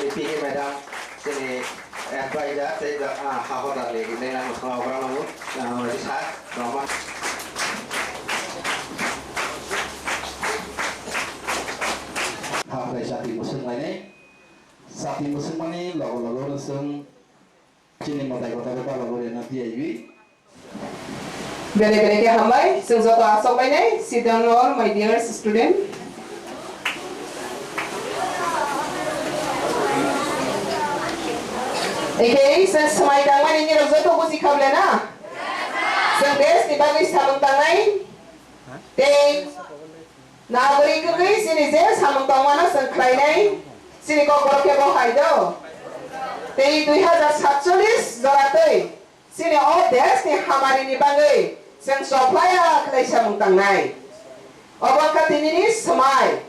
PK Madam, sini advisor, saya hafal lagi. Ini nama sekolah orang lalu, nama Rizal, nama. Hafal sati musim ini, lagu langsung sini modal kota berapa lagu yang nanti ayu. Bere ke hambai, sejauh asal ini, sit down all my dear student. Okay, semai tangan ini rasa tu busi kau lena. Sebelas di bagi samung tangan. Te, nagari kiri sini je samung tangan sengklai nai. Sini kau korok ke bawah itu. Te 2047 zoratoi. Sini all des ni hamari ni bangai. Seng supplier kelai samung tangan. Awak kat ini semai.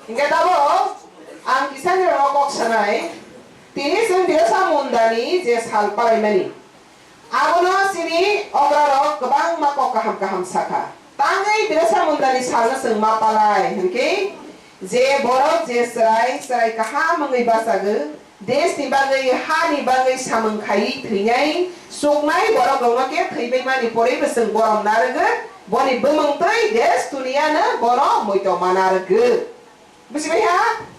Ingat apa? Ang kisah ni rokok sanai. Tini sing biasa mundani je salpai mani. Agona sini ograro kebang makok kaham saka. Tangai biasa mundani salna sing mapalai, hengke? Je borok je serai kaham mengai basaga. Des ni bagai hani bagai sameng kai trinyai. Sukmai borok gongake tribai mani pore beseng borom naraga. Boni bemeng tei des tuniana borok moito manaraga. Besi beha?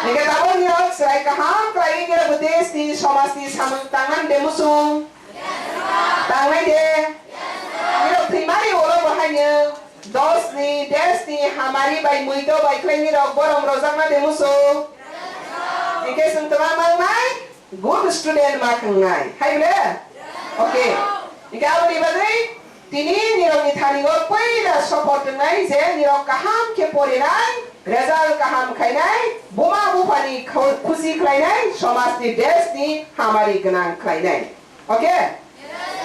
Jika tahu ni orang serai kaham, kelai ni orang bedes ni somas ni samang tangan demusung, tangan dia. Ni orang primari orang bahanya, dos ni, des ni, hamari bayi muito bayi kelai ni orang borong rozak na demusung. Jika sentuhan mangai, good student makangai, hai boleh? Okay. Jika awak ni badai, tini ni orang ni thani orang payah support ngai, je ni orang kaham ke porinai. Result kaham kainai, buma bupani खुशी kainai, समाज नि देश नि हमारी गनान kainai. Okay?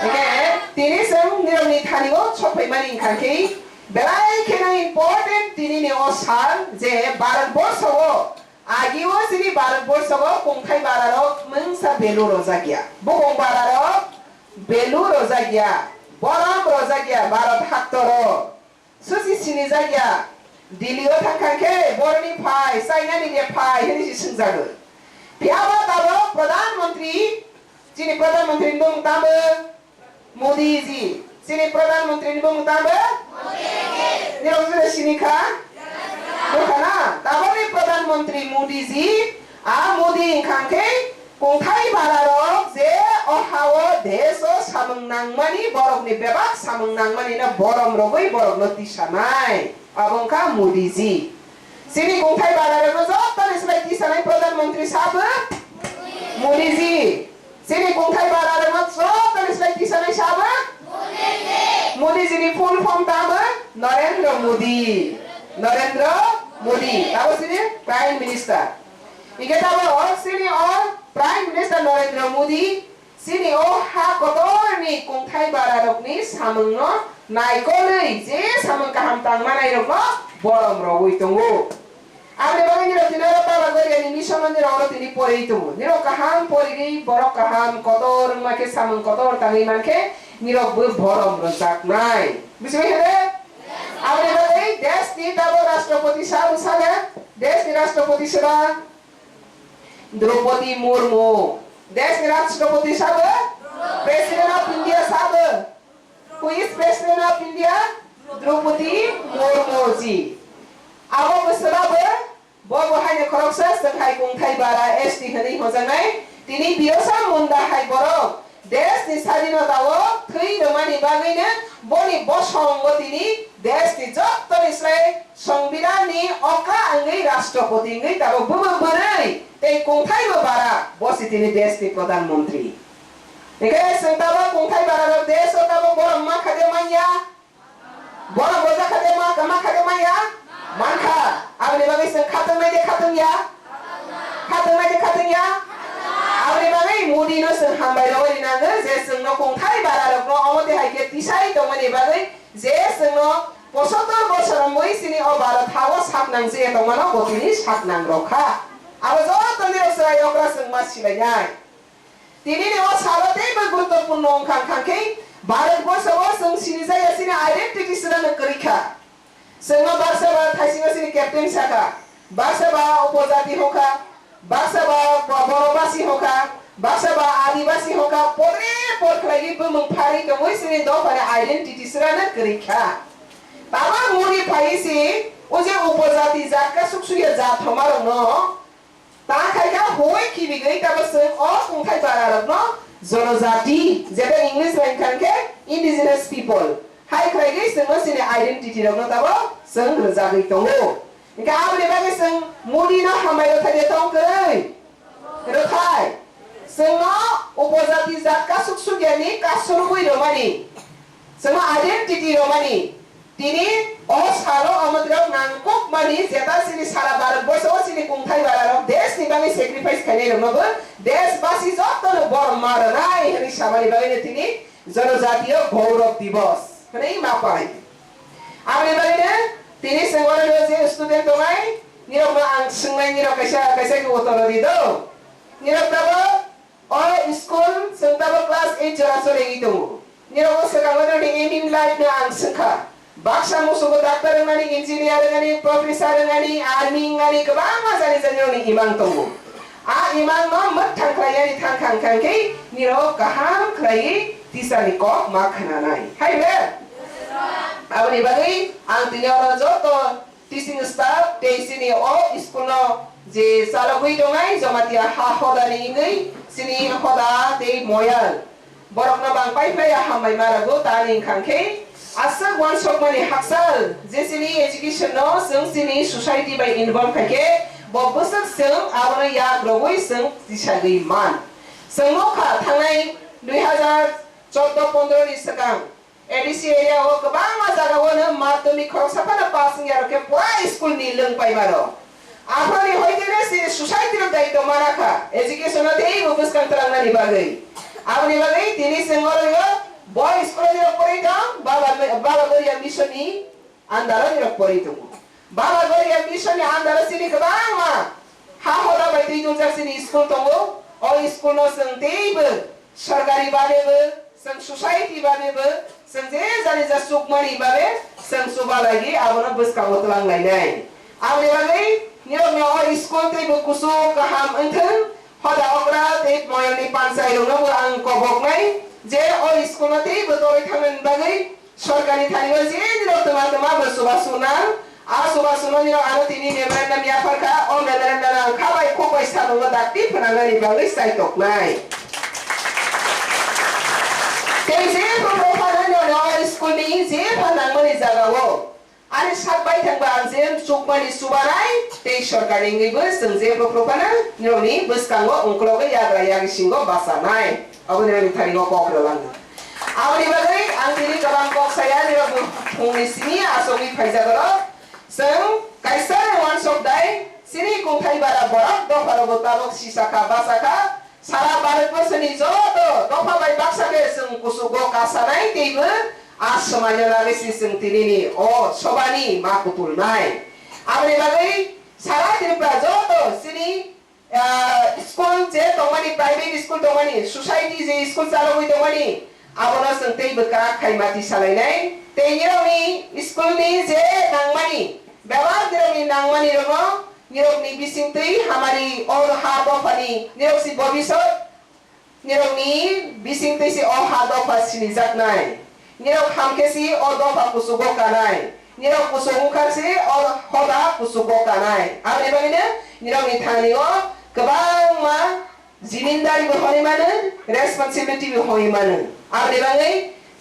Okay. Tini sem nironi thanigo chopai mani kanki. Belai kena important tini ni osal je Bharat Borsho agiwo sini Bharat Borsho kongkai bararo mengsa belu rozagia. Bukong bararo belu rozagia. Boram rozagia Bharat haktoro. Susi sini zagia. Dili otak kanke borni pai, saina ni dia pai, ini si senjaga. Piawa tabo Perdana Menteri, sini Perdana Menteri bung tabe, Modi ji, sini Perdana Menteri bung tabe, Modi ji. Ni orang sudah sini kah? Bukan ah, tabo ni Perdana Menteri Modi ji, Modi kanke, kongkai bararo je ohawo deso sameng nangmani borok ni bebak sameng nangmani na borom rogoi borok noti samai. Abangka Modi ji. Sini kongkai bararo zo tan slide di sana Perdana Menteri siapa? Modi ji. Sini kongkai bararo zo tan slide di sana siapa? Modi ji. Modi ji ni full form apa? Narendra Modi. Tahu sini Prime Minister. Ike tahu sini Prime Minister Narendra Modi. Sini ha kotor ni kung Thai bararok ni sameng no naikoli je sameng kaham tang mana irok no bolom rogui tunggu. Abre bagi niro tinara pala gori ani mission ni ro tini pori tunggu. Niro kaham pori ni borok kaham kotor make sameng kotor tangi manke niro bu bolom rosak nai. Bisa hele? Abre bagi des ni tabo Rashtrapati sabu sada. Des ni Rashtrapati sada Draupadi Murmu. Des ni Rashtrapati sabu President of India sabu. Who is President of India? Draupadi Murmu ji. Abo besarabe bobo hanya koroksa senghai kung Thai bara ST hani hojangai tini biasa munda hai borok des ni sadino dawo thui domani bagine boni bosongo tini des ni jotto Israel সংবিধান ni oka angai Rashtrapati ngai tabo bubu berai tei kung Thai bara bosi tini des ni pradhan mantri Eke sentaba kung Thai bara des tabo borom ma khade manya borom boja khade ma kama khade manya Manka, abri bagai seng khatang nai je khatang ya, abri bagai mudi no seng hambai lo ni nangger, je seng no kung Thai bararok no omote hai ke tisai to mani bagai, je seng no posotor bosoram moi sini o barat hawa sak nang je to mano botini sak nang rokha, abo jo to ni osrai okra seng mas silanyai, tini ni o sarote bergurutopurno ongkang kangke, barat bosowo seng sini saya sini identity sedang kerika. Semua bangsa Thai sini Captain Saka, bangsa opozati hoka, bangsa borobasi hoka, bangsa adibasi hoka, por lagi mengpari kemui sini do pada identity serana kerika. Tama muni pai si, uje opozati zat ka suksuya zat homarong no. Tak kaya hoi kibi gay taba seng kung Thai bararok no, zonozati, jebe English lain kan ke indigenous people. Hai krai semua sini identity dong tabo seng rezaki tunggu. Ika abri bagi seng mudi na hamai lo tadi tong krai. Rekai. Semua opozati zat kasuk sugani kasurui romani. Semua identity romani. Tini salo amadrok nangkok mani zeta sini sara barat boso sini kung Thai barat des ni bagi sacrifice kane dong no des basi jotto no bor maranai hari samani bagi tini जनजातीय गौरव दिवस Kenapa mapai? Apa ni tini sekolah dosen student tomai, niro ang sungai niro kaisa ke utara itu. Niro tabo school sentabo kelas 8 jora sore itu. Niro sekarang ni aiming life na ang sengka. Baksa musuh dokter ngani, engineer ngani, profesor ngani, army ngani, kebang masa ni imang tunggu. Imang no mat tangkrai ni tangkang kangkai, niro kaham krai tisa ni kok makananai. Hai be. Apa ni bagi? Ang tinoro joto teaching staff te sini school no je salagui dongai jomatia hoda ni ngai sini hoda te moyal. Borok na bang pai pai hamai marago tani kangke asa wan sok mani haksal je sini education no seng sini society by involve kake bobusak seng abana ya growoi seng disagui man. Semoga tangai 2014-15 ni sekang edisi area o kebang masalah wana matemi korok siapa na passing ya roke pura school ni leng pai maro. Apa ni hoi kene si society lo dai to manaka education na dei bubus kan terang na ni bagai. Apa ni bagai tini sengor yo boy school ni pori dang baba gori mission ni andara ni pori tu. Baba gori mission ni andara sini kebang ma. Ha hoda bai tu jur sini school tunggu o school no seng dei be सरकारी बारे बे संग society बारे बे संग जे जाने जा सुकमणी बारे संग सुबा लगी आवना बस का उतलांग लाइनाय आवने बारे नियो में और स्कूल ते बे कुसु कहम अंथन हदा ओकरा ते मोयनी पांसाइ दंग बे आं कबक नाय जे और स्कूल ते बे तोय थांगन बागै सरकारी थानिबो जे निरो तमा बे सुबा सुना आ सुबा सुना निरो आनो तिनि मेमोरेन्डाम याफरका ओ मेमोरेन्डाम खाबाय खोबाय सानो दाक्ति फनांगानि बागै साइटक नाय Kasi pemrofanan yo school ni je panang mani jagawo. Ani sabai thangba angjem sukmani subarai te sarkari ngi bus sengje pemrofanan yo ni bus kanggo ongkloge yagra yagi singo basanai. Abu ni thari ngo kokro lang. Amri bagai ang diri kabang kok saya ni fungni sini asongi faijagoro seng kaisar one shop dai sini kungthai bara borak do paro botarok sisaka basaka sara भारतवर्षनि joto do pabai baksake seng kusugo kasanai teibu asmanya nalisi seng tinini o sobani makutul nai amri bagai sara diripra joto sini school je tongmani private school tongmani society je school chalogui tongmani abono seng teibu krak khaimati salainai teironi school ni je nangmani व्यवहार दिरमी नांगमनी रंगो निरोगनी बिसिंगतै हमारी और हादोफानी निरोगसी भविष्यत निरोगनी बिसिंगतै से और हादोफा सिनिजाकनाय निरोग हामकेसी और दोफा कुसुगो कानाय निरोग कुसुगुखारसे और होदा कुसुगो कानाय आबे बागिने निरोगनी थानियो गोबां मा जिमिनदारि बहनिमानो रेसपन्सिबिलिटी बहनिमानो आबे बागै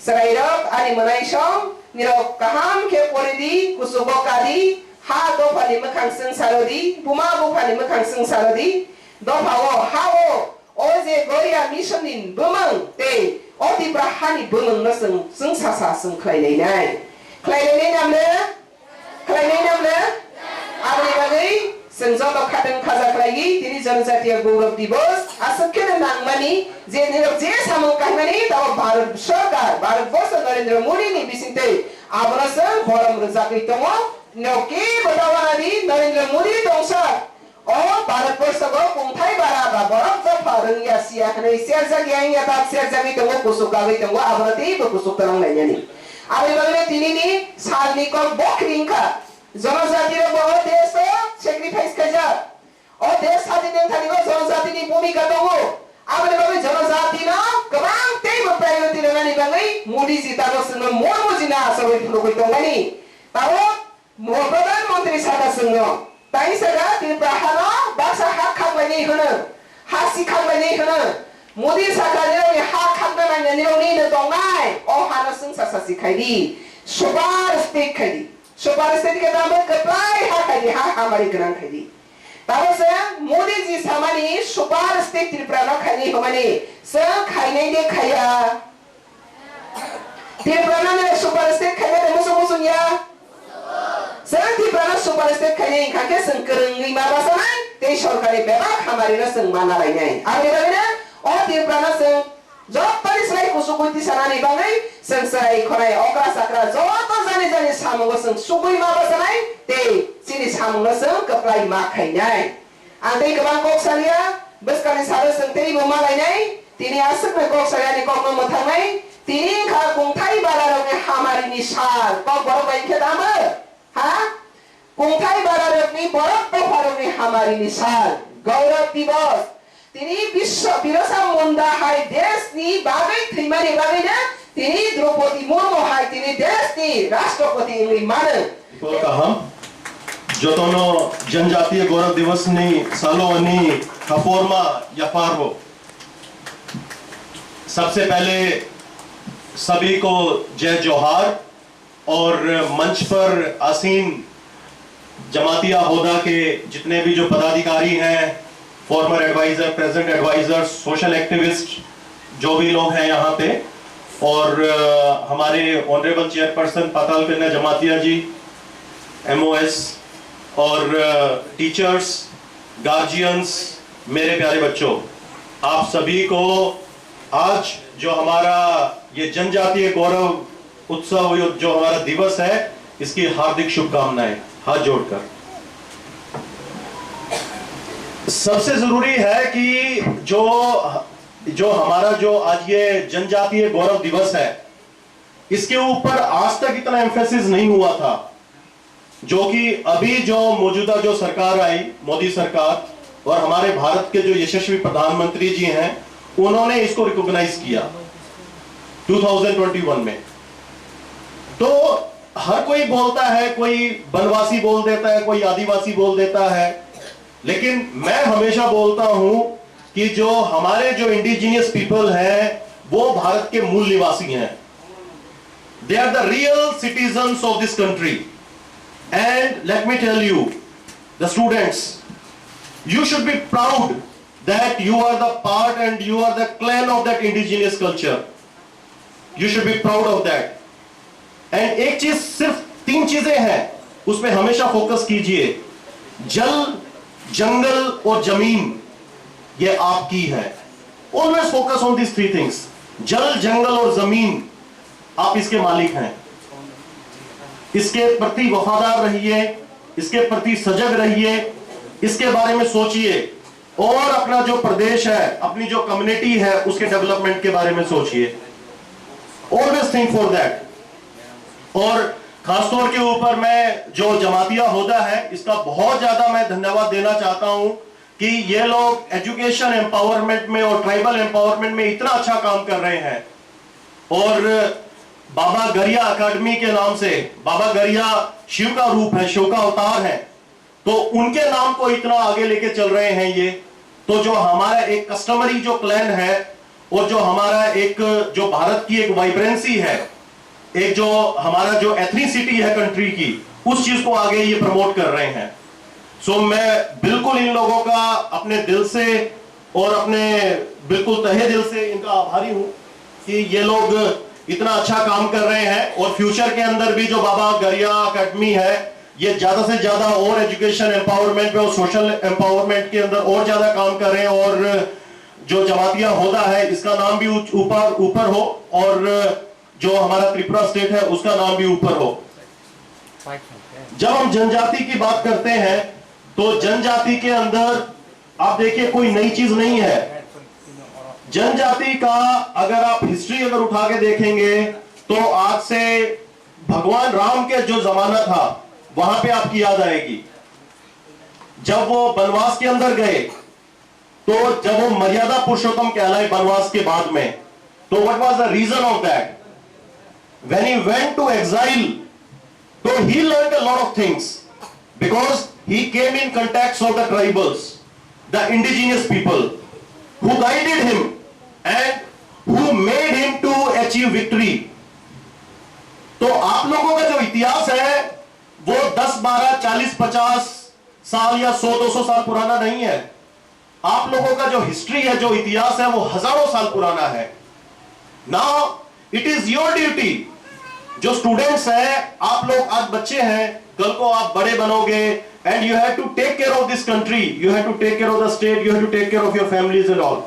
सराइरक आनि मनाइसं निरोग kaham ke polidi kusugo kadi ha do pani mekhang seng sarodi buma bu pani mekhang seng sarodi do pawo hawo oje goria missionin bumang te oti brahani bumang na seng sasa seng khlainai namle abri bagai seng joto khateng khaja khlai tini जनजातीय गौरव दिवस asakena nangmani je nirok je samung kahmani taw bharat sarkar bharat borsh narendra modi ni bisinte abrasa boram rajakai tongo noke badawanadi narendra modi dongsa o bharat borsh go kungthai bara ba boram ta pharang ya sia hanai sia jagyang ya ta sia jagi tongo kusukagai tongo abrati bo kusuk tarang lainani abi bagale tinini salni ko bokringka जनजाति ro bo desh sacrifice kaja o desh sadinen thanigo जनजाति ni bhumika tongo आबले बागै जनजाति न गोबां तैबो priority लगानी बागै मोदी जी ताको संग मोरमो जिना सबै फुलुकै तंगानी ताबो मो प्रधानमन्त्री सादा संग ताइ सगा तिप्राहान बासा हा खाबैनि होनो हा सिखाबैनि होनो मोदी सागाले हा खाबना नानि न तंगाय ओ हाना संग सासा सिखाइदि सुपार स्टेट के दाम कप्लाय हा खाइदि हा हमारी ग्रां खाइदि ताबो से मोदी जी सामानी सुपार स्टेट त्रिपुरा न खाइनि हमनी से खाइनै दे खाया त्रिपुरा न सुपार स्टेट खाइनै दे मुसु या से त्रिपुरा न सुपार स्टेट खाइनै खाके संकरंगै माबासनाय ते सरकारि बेबा खामारि न जों माना लायनाय आरो बेबायदिनो अ त्रिपुरा न जों जत्तरि स्लाइ कुसुकुति सानानि बागै जों साइ खनाय अग्रा साक्रा जत्त जानि सामुगो जों सुगै माबासनाय ते सिनि सामुगो जों कप्लाय मा खाइनाय आंदै गोबां कक्सालिया बसकानि सारो जों ते मा लायनाय तिनि आसकनो कक्सालियानि कक्नो मोथांनाय तिनि खा कुंथाइ बारारनि हामारिनि साल कक बर बाइखे दामो हा कुंथाइ बारारनि बरक बफारनि हामारिनि साल गौरव दिवस तिनी विश्व बिरसा मुंडा हाय देश नि बागै थैमानि बागैना तिनी द्रौपदी मुर्मु हाय तिनी देश नि राष्ट्रपति इंगि मानो बोलका हम जोतोनो जनजातीय गौरव दिवस नि सालो अनि खपोरमा यफारो सबसे पहले सभी को जय जोहार और मंच पर आसीन जमातिया होदा के जितने भी जो पदाधिकारी हैं former adviser present adviser social activist जो भी लोग हैं यहाँ पे और हमारे ऑनरेबल चेयरपर्सन पाताल कन्या जमातिया जी एमओएस और टीचर्स गार्जियंस मेरे प्यारे बच्चों आप सभी को आज जो हमारा ये जनजातीय गौरव उत्सव जो हमारा दिवस है इसकी हार्दिक शुभकामनाएं हाथ जोड़कर सबसे जरूरी है कि जो हमारा जो आज ये जनजातीय गौरव दिवस है इसके ऊपर आज तक इतना एम्फेसिस नहीं हुआ था जो कि अभी जो मौजूदा जो सरकार आई मोदी सरकार और हमारे भारत के जो यशस्वी प्रधानमंत्री जी हैं उन्होंने इसको रिकॉग्नाइज किया 2021 में। तो हर कोई बोलता है, कोई बनवासी बोल देता है, कोई आदिवासी बोल देता है, लेकिन मैं हमेशा बोलता हूं कि जो हमारे जो इंडिजिनियस पीपल हैं वो भारत के मूल निवासी हैं। They are the real citizens of this country and let me tell you the students, you should be proud that you are the part and you are the clan of that indigenous culture. You should be proud of that. And एक चीज, सिर्फ 3 चीजें हैं, उसमें हमेशा focus कीजिए। जल, जंगल और जमीन, ये आपकी है। Always focus on these 3 things. जल, जंगल और जमीन, आप इसके मालिक हैं। इसके प्रति वफादार रहिए, इसके प्रति सजग रहिए, इसके बारे में सोचिए, और अपना जो प्रदेश है, अपनी जो कम्युनिटी है, उसके डेवलपमेंट के बारे में सोचिए। Always think for that. और खासतौर के ऊपर मैं जो जमातिया होदा है, इसका बहुत ज्यादा मैं धन्यवाद देना चाहता हूं कि ये लोग एजुकेशन एम्पावरमेंट में और ट्राइबल एम्पावरमेंट में इतना अच्छा काम कर रहे हैं। और बाबा गरिया अकेडमी के नाम से, बाबा गरिया शिव का रूप है, शिव का अवतार है, तो उनके नाम को इतना आगे लेके चल रहे हैं ये। तो जो हमारा एक कस्टमरी जो क्लैन है, और जो हमारा एक जो भारत की एक वाइब्रेंसी है, एक जो हमारा जो एथनिसिटी है कंट्री की, उस चीज को आगे ये प्रमोट कर रहे हैं। सो मैं बिल्कुल इन लोगों का अपने दिल से और अपने बिल्कुल तहे दिल से इनका आभारी हूं कि ये लोग इतना अच्छा काम कर रहे हैं। और फ्यूचर के अंदर भी जो बाबा गरिया अकेडमी है, ये ज्यादा से ज्यादा और एजुकेशन एम्पावरमेंट में और सोशल एम्पावरमेंट के अंदर और ज्यादा काम कर रहे हैं, और जो जमातिया होदा है, इसका नाम भी ऊपर हो, और जो हमारा त्रिपुरा स्टेट है, उसका नाम भी ऊपर हो। जब हम जनजाति की बात करते हैं, तो जनजाति के अंदर आप देखिए कोई नई चीज नहीं है। जनजाति का अगर आप हिस्ट्री अगर उठा के देखेंगे, तो आज से भगवान राम के जो जमाना था, वहां पे आपकी याद आएगी। जब वो वनवास के अंदर गए, तो जब वो मर्यादा पुरुषोत्तम कहलाए वनवास के बाद में, तो what was the reason of that? When he went to exile, so he learned a lot of things, because he came in contact with the tribals, the indigenous people, who guided him and who made him to achieve victory. तो आप लोगों का जो इतिहास है, वो 10, 12, 40, 50 साल या 100, 200 साल पुराना नहीं है। आप लोगों का जो हिस्ट्री है, जो इतिहास है, वो हजारों साल पुराना है। Now it is your duty, जो स्टूडेंट्स हैं, आप लोग आज बच्चे हैं, कल को आप बड़े बनोगे, and you have to take care of this country, you have to take care of the state, you have to take care of your families and all.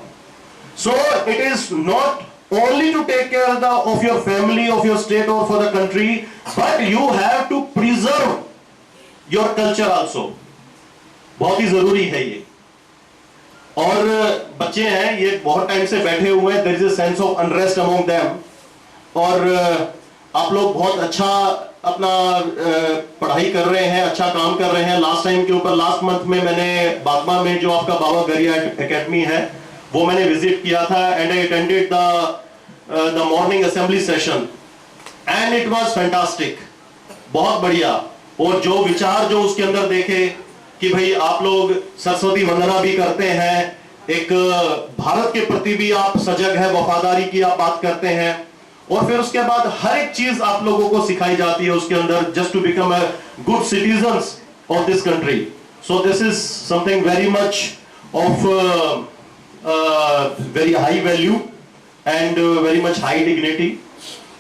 So it is not only to take care of your family, of your state or for the country, but you have to preserve your culture also. बहुत ही जरूरी है ये। और बच्चे हैं, ये बहुत time से बैठे हुए हैं, there is a sense of unrest among them, और आप लोग बहुत अच्छा अपना पढ़ाई कर रहे हैं, अच्छा काम कर रहे हैं। लास्ट टाइम के ऊपर, लास्ट मंथ में मैंने बागमा में जो आपका बाबा गरिया एकेडमी है, वो मैंने विजिट किया था, and I attended the morning assembly session, and it was fantastic, बहुत बढ़िया। और जो विचार जो उसके अंदर देखे कि भाई आप लोग सरस्वती वंदना भी करते हैं, एक भारत के प्रति भी आप सजग है, वफादारी की आप बात करते हैं, और फिर उसके बाद हर एक चीज आप लोगों को सिखाई जाती है उसके अंदर, just to become a good citizens of this country. So this is something very much of very high value and very much high dignity.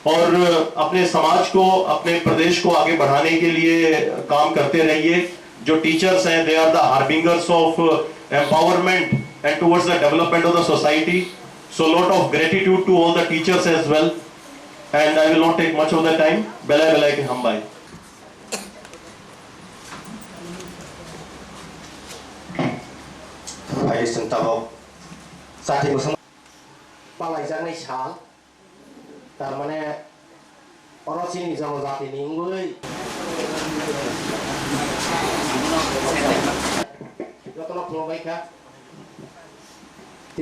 और अपने समाज को, अपने प्रदेश को आगे बढ़ाने के लिए काम करते रहिए। जो टीचर्स हैं, they are the harbingers of empowerment and towards the development of the society. So lot of gratitude to all the teachers as well, and I will not take much of the time. Belai belai ke hum bhai. Bhai sentabo sati musang balai jangnai chal tar mane orosini janojati ni ngui jotono phulbai kha